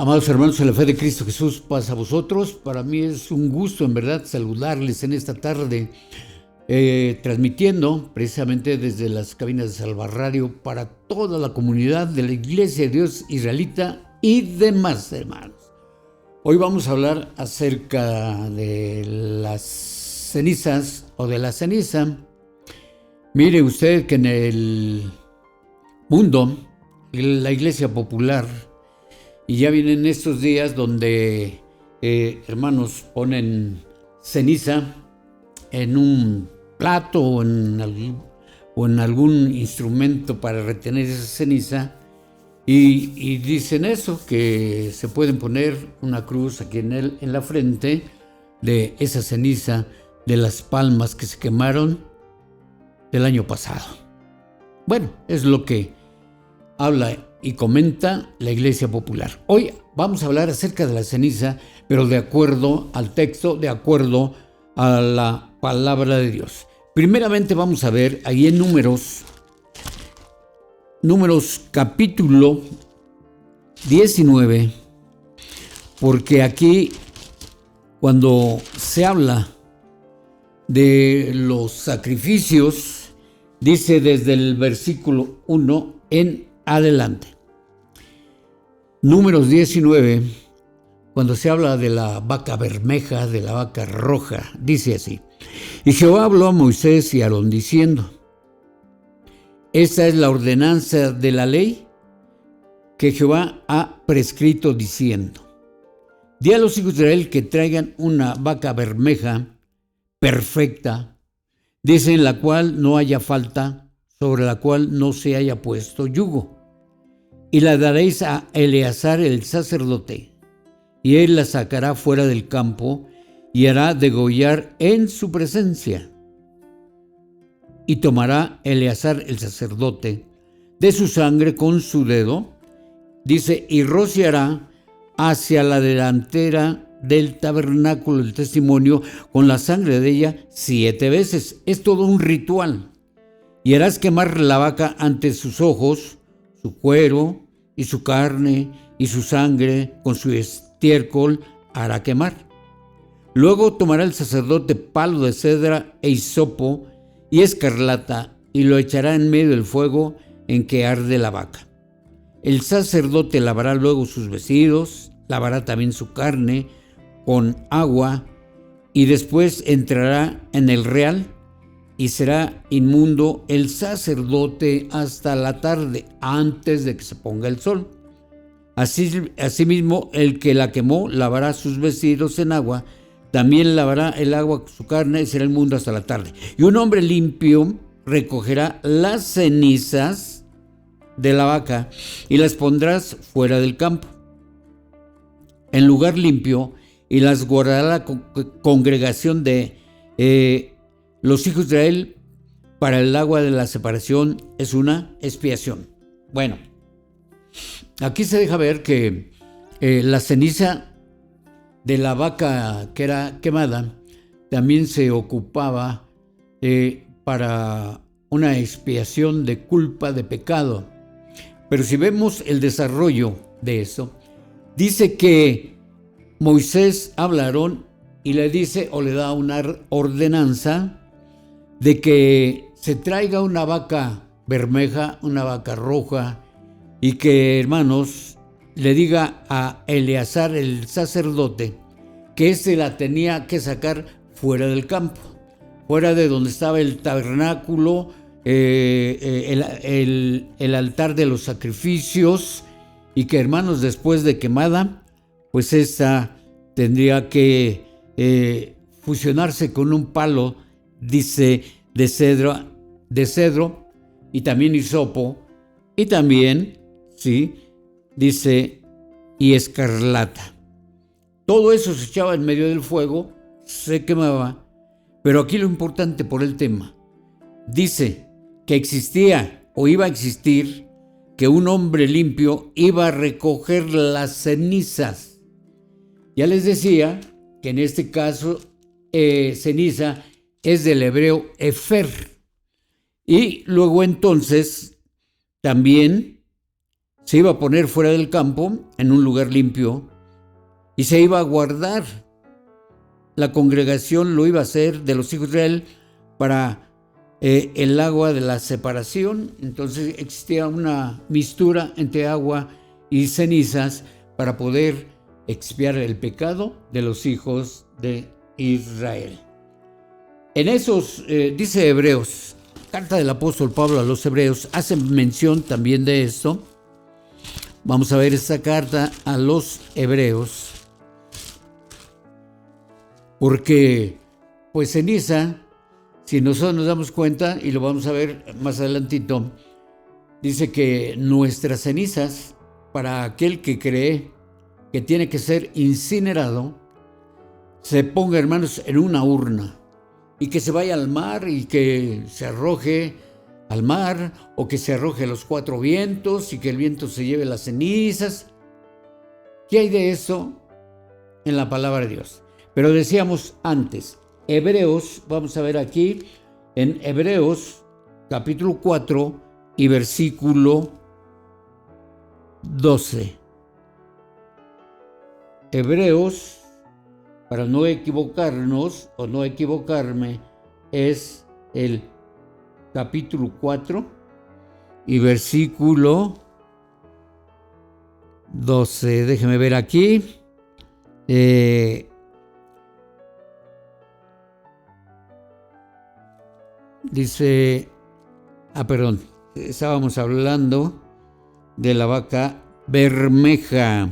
Amados hermanos, en la fe de Cristo Jesús, paz a vosotros. Para mí es un gusto, en verdad, saludarles en esta tarde, transmitiendo precisamente desde las cabinas de Salva Radio para toda la comunidad de la Iglesia de Dios Israelita y demás hermanos. Hoy vamos a hablar acerca de las cenizas o de la ceniza. Mire usted que en el mundo, la Iglesia Popular, y ya vienen estos días donde, hermanos, ponen ceniza en un plato o en algún instrumento para retener esa ceniza, y dicen eso, que se pueden poner una cruz aquí en la frente de esa ceniza de las palmas que se quemaron del año pasado. Bueno, es lo que habla y comenta la Iglesia Popular. Hoy vamos a hablar acerca de la ceniza, pero de acuerdo al texto, de acuerdo a la palabra de Dios. Primeramente vamos a ver ahí en Números capítulo 19, porque aquí cuando se habla de los sacrificios, dice desde el versículo 1 en adelante. Números 19, cuando se habla de la vaca bermeja, de la vaca roja, dice así: Y Jehová habló a Moisés y a Aarón diciendo: Esta es la ordenanza de la ley que Jehová ha prescrito diciendo: Di a los hijos de Israel que traigan una vaca bermeja perfecta, dice, en la cual no haya falta, sobre la cual no se haya puesto yugo. Y la daréis a Eleazar el sacerdote, y él la sacará fuera del campo, y hará degollar en su presencia. Y tomará Eleazar el sacerdote de su sangre con su dedo, dice, y rociará hacia la delantera del tabernáculo del testimonio con la sangre de ella 7 veces. Es todo un ritual. Y harás quemar la vaca ante sus ojos, su cuero y su carne y su sangre con su estiércol hará quemar. Luego tomará el sacerdote palo de cedra e hisopo y escarlata y lo echará en medio del fuego en que arde la vaca. El sacerdote lavará luego sus vestidos, lavará también su carne con agua y después entrará en el real y será inmundo el sacerdote hasta la tarde, antes de que se ponga el sol. Asimismo, el que la quemó lavará sus vestidos en agua, también lavará el agua su carne y será inmundo hasta la tarde. Y un hombre limpio recogerá las cenizas de la vaca y las pondrás fuera del campo, en lugar limpio, y las guardará la congregación de los hijos de Israel para el agua de la separación, es una expiación. Bueno, aquí se deja ver que la ceniza de la vaca que era quemada también se ocupaba para una expiación de culpa, de pecado. Pero si vemos el desarrollo de eso, dice que Moisés habla a Aarón y le dice o le da una ordenanza de que se traiga una vaca bermeja, una vaca roja, y que, hermanos, le diga a Eleazar el sacerdote que éste la tenía que sacar fuera del campo, fuera de donde estaba el tabernáculo, el altar de los sacrificios, y que, hermanos, después de quemada, pues esta tendría que fusionarse con un palo, dice, de cedro y también hisopo, y también, sí, dice, y escarlata. Todo eso se echaba en medio del fuego, se quemaba, pero aquí lo importante por el tema, dice que existía o iba a existir que un hombre limpio iba a recoger las cenizas. Ya les decía que en este caso ceniza es del hebreo efer. Y luego entonces también se iba a poner fuera del campo, en un lugar limpio, y se iba a guardar. La congregación lo iba a hacer de los hijos de Israel para el agua de la separación. Entonces existía una mistura entre agua y cenizas para poder expiar el pecado de los hijos de Israel. En esos, dice Hebreos, carta del apóstol Pablo a los Hebreos, hace mención también de esto. Vamos a ver esta carta a los Hebreos, porque pues ceniza, si nosotros nos damos cuenta, y lo vamos a ver más adelantito, dice que nuestras cenizas, para aquel que cree que tiene que ser incinerado, se ponga, hermanos, en una urna y que se vaya al mar y que se arroje al mar, o que se arroje a los cuatro vientos y que el viento se lleve las cenizas. ¿Qué hay de eso en la palabra de Dios? Pero decíamos antes, Hebreos, vamos a ver aquí, en Hebreos capítulo 4 y versículo 12. Hebreos, para no equivocarnos o no equivocarme, es el capítulo 4 y versículo 12. Déjeme ver aquí. Dice, perdón, estábamos hablando de la vaca bermeja.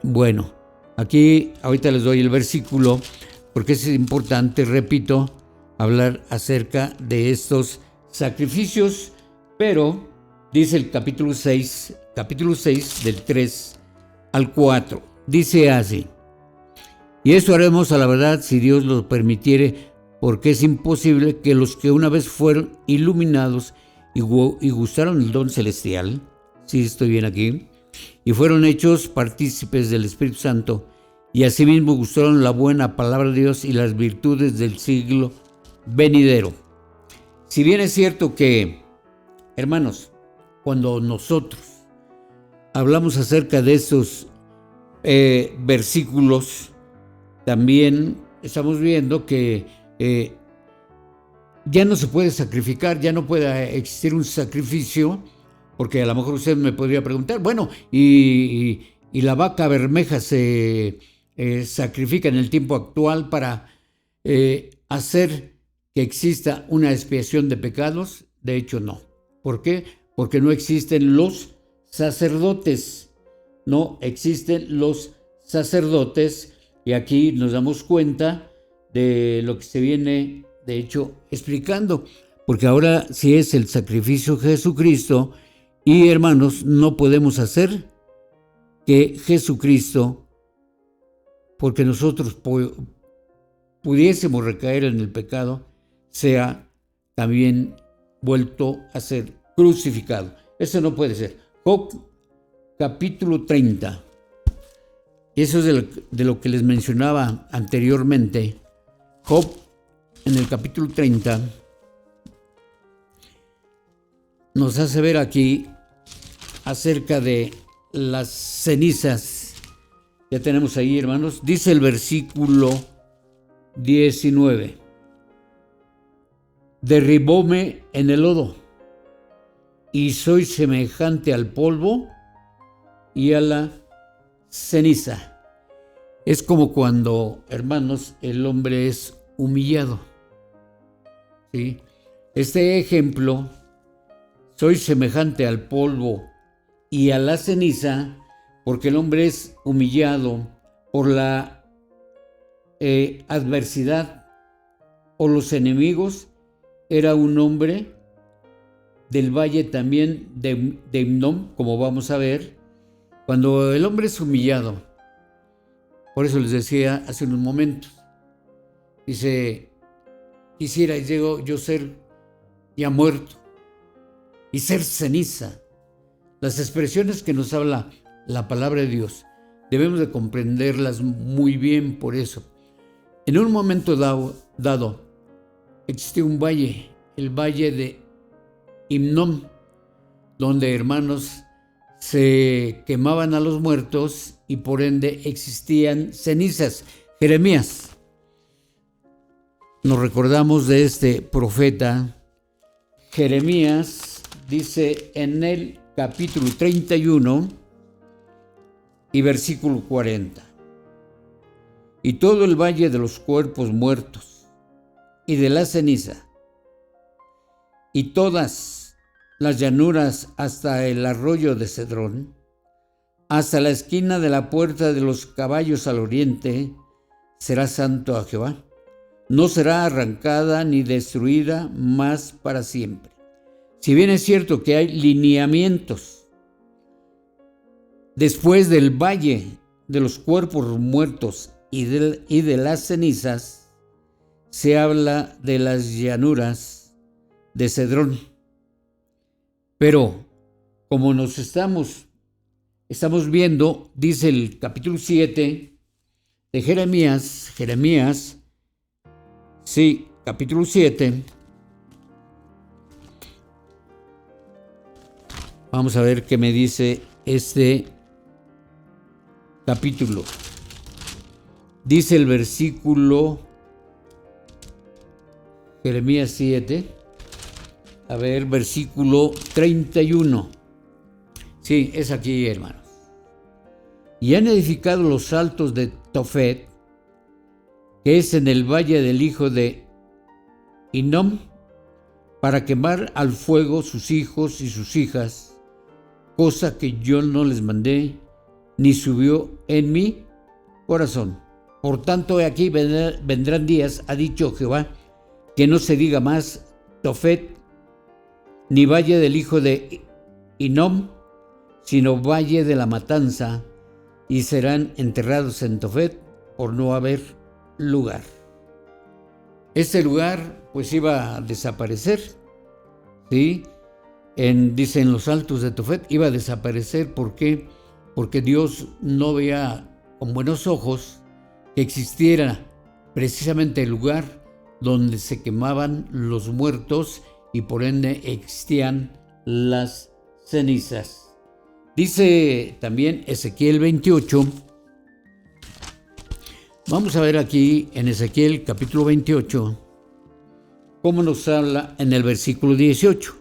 Bueno, aquí ahorita les doy el versículo porque es importante, repito, hablar acerca de estos sacrificios, pero dice el capítulo 6 del 3 al 4, dice así: y esto haremos a la verdad si Dios lo permitiere, porque es imposible que los que una vez fueron iluminados y gustaron el don celestial, si estoy bien aquí, y fueron hechos partícipes del Espíritu Santo, y asimismo gustaron la buena palabra de Dios y las virtudes del siglo venidero. Si bien es cierto que, hermanos, cuando nosotros hablamos acerca de estos versículos, también estamos viendo que ya no se puede sacrificar, ya no puede existir un sacrificio, porque a lo mejor usted me podría preguntar, bueno, y la vaca bermeja se sacrifica en el tiempo actual para hacer que exista una expiación de pecados. De hecho, no. ¿Por qué? Porque no existen los sacerdotes. No existen los sacerdotes, y aquí nos damos cuenta de lo que se viene, de hecho, explicando, porque ahora sí es el sacrificio de Jesucristo, y hermanos, no podemos hacer que Jesucristo, porque nosotros pudiésemos recaer en el pecado, sea también vuelto a ser crucificado. Eso no puede ser. Job capítulo 30. Eso es de lo que les mencionaba anteriormente. Job, en el capítulo 30, nos hace ver aquí acerca de las cenizas. Ya tenemos ahí, hermanos. Dice el versículo 19. Derribóme en el lodo, y soy semejante al polvo y a la ceniza. Es como cuando, hermanos, el hombre es humillado. ¿Sí? Este ejemplo, soy semejante al polvo y a la ceniza, porque el hombre es humillado por la adversidad o los enemigos. Era un hombre del valle también de Hinnom, como vamos a ver. Cuando el hombre es humillado, por eso les decía hace unos momentos, dice, quisiera yo ser ya muerto y ser ceniza. Las expresiones que nos habla la palabra de Dios debemos de comprenderlas muy bien. Por eso, en un momento dado existe un valle, el valle de Hinnom, donde, hermanos, se quemaban a los muertos y por ende existían cenizas. Jeremías. Nos recordamos de este profeta. Jeremías dice en el capítulo 31 y versículo 40. Y todo el valle de los cuerpos muertos y de la ceniza, y todas las llanuras hasta el arroyo de Cedrón, hasta la esquina de la puerta de los caballos al oriente, será santo a Jehová. No será arrancada ni destruida más para siempre. Si bien es cierto que hay lineamientos después del valle de los cuerpos muertos y de las cenizas, se habla de las llanuras de Cedrón. Pero como nos estamos viendo, dice el capítulo 7 de Jeremías, capítulo 7. Vamos a ver qué me dice este capítulo. Dice el versículo, Jeremías 7, a ver, versículo 31. Sí, es aquí, hermanos. Y han edificado los altos de Tofet, que es en el valle del hijo de Hinnom, para quemar al fuego sus hijos y sus hijas, cosa que yo no les mandé, ni subió en mi corazón. Por tanto, aquí vendrán días, ha dicho Jehová, que no se diga más Tofet, ni valle del hijo de Hinnom, sino valle de la matanza, y serán enterrados en Tofet por no haber lugar. Este lugar pues iba a desaparecer, ¿sí? Dice en los altos de Tofet, iba a desaparecer. ¿Por qué? Porque Dios no veía con buenos ojos que existiera precisamente el lugar donde se quemaban los muertos y por ende existían las cenizas. Dice también Ezequiel 28. Vamos a ver aquí en Ezequiel capítulo 28 cómo nos habla en el versículo 18.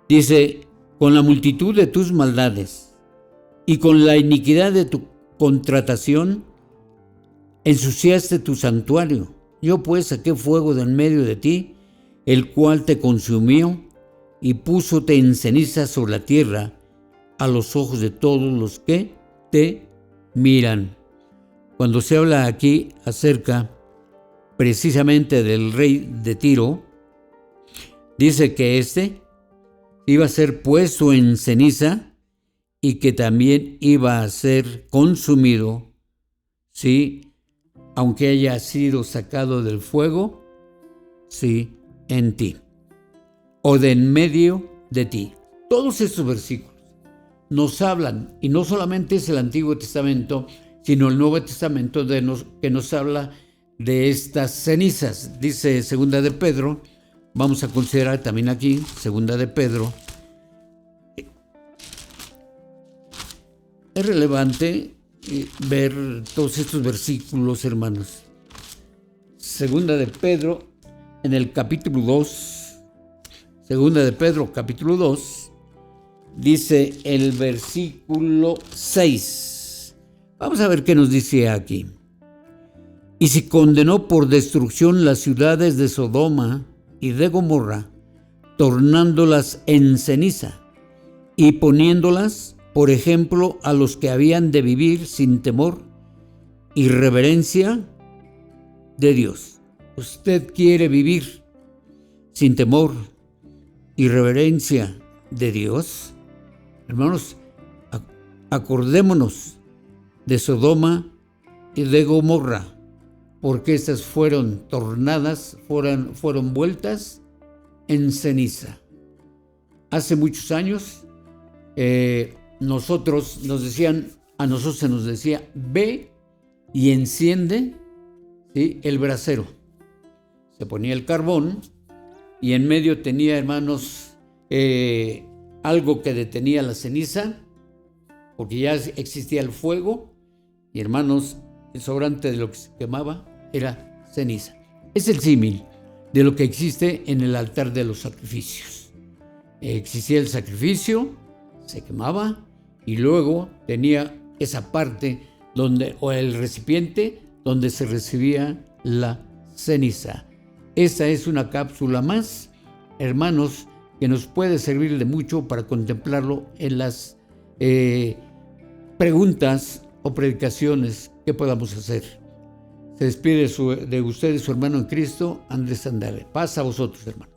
Dice: con la multitud de tus maldades y con la iniquidad de tu contratación ensuciaste tu santuario. Yo pues saqué fuego de en medio de ti, el cual te consumió y púsote en ceniza sobre la tierra a los ojos de todos los que te miran. Cuando se habla aquí acerca precisamente del rey de Tiro, dice que éste iba a ser puesto en ceniza y que también iba a ser consumido, sí, aunque haya sido sacado del fuego, sí, en ti, o de en medio de ti. Todos estos versículos nos hablan, y no solamente es el Antiguo Testamento, sino el Nuevo Testamento que nos habla de estas cenizas. Dice Segunda de Pedro, vamos a considerar también aquí, Segunda de Pedro. Es relevante ver todos estos versículos, hermanos. Segunda de Pedro, en el capítulo 2, Segunda de Pedro, capítulo 2, dice el versículo 6. Vamos a ver qué nos dice aquí. Y si condenó por destrucción las ciudades de Sodoma y de Gomorra, tornándolas en ceniza y poniéndolas, por ejemplo, a los que habían de vivir sin temor y reverencia de Dios. ¿Usted quiere vivir sin temor y reverencia de Dios? Hermanos, acordémonos de Sodoma y de Gomorra, porque estas fueron tornadas, fueron vueltas en ceniza. Hace muchos años, a nosotros se nos decía, ve y enciende, ¿sí?, el brasero. Se ponía el carbón y en medio tenía, hermanos, algo que detenía la ceniza, porque ya existía el fuego, y hermanos, el sobrante de lo que se quemaba era ceniza. Es el símil de lo que existe en el altar de los sacrificios. Existía el sacrificio, se quemaba, y luego tenía esa parte o el recipiente donde se recibía la ceniza. Esta es una cápsula más, hermanos, que nos puede servir de mucho para contemplarlo en las preguntas o predicaciones que podamos hacer. Se despide de ustedes su hermano en Cristo, Andrés Sandale. Paz a vosotros, hermanos.